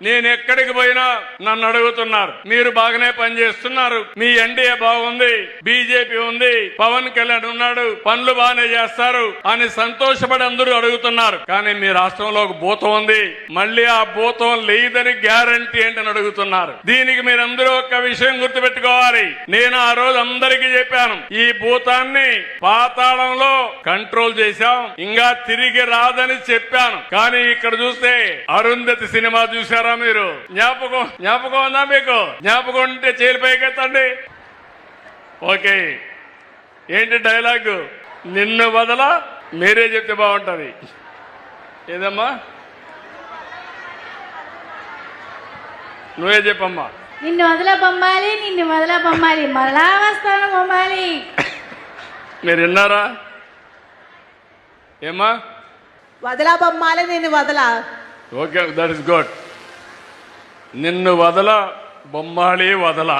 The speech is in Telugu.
నేను ఎక్కడికి పోయినా నన్ను అడుగుతున్నారు, మీరు బాగానే పనిచేస్తున్నారు, మీ ఎన్డీఏ బాగుంది, బీజేపీ ఉంది, పవన్ కళ్యాణ్ ఉన్నాడు, పనులు బాగానే చేస్తారు అని సంతోషపడి అందరూ అడుగుతున్నారు. కానీ మీ రాష్ట్రంలో ఒక భూతం ఉంది, మళ్ళీ ఆ భూతం లేదని గ్యారంటీ ఏంటని అడుగుతున్నారు. దీనికి మీరందరూ ఒక విషయం గుర్తుపెట్టుకోవాలి. నేను ఆ రోజు అందరికీ చెప్పాను, ఈ భూతాన్ని పాతాళంలో కంట్రోల్ చేశాం, ఇంకా తిరిగి రాదని చెప్పాను. కానీ ఇక్కడ చూస్తే అరుంధతి సినిమా చూసారా మీరు? జ్ఞాపకం ఉందా మీకు? జ్ఞాపకం ఉంటే చేలి పైకెత్తండి. ఓకే, ఏంటి డైలాగు? నిన్ను వదల, మీరే చెప్తే బాగుంటది. ఏదమ్మా, నువ్వే చెప్పమ్మా. నిన్ను వదల బొమ్మాలి, నిన్ను వదల బొమ్మాలి, మరలా వస్తాను బొమ్మాలి. మీరు విన్నారా? ఏమా? వదలా బొమ్మాలి, నిన్ను వదలా. Okay, that is good. నిన్ను వదల బొమ్మాలి వదల.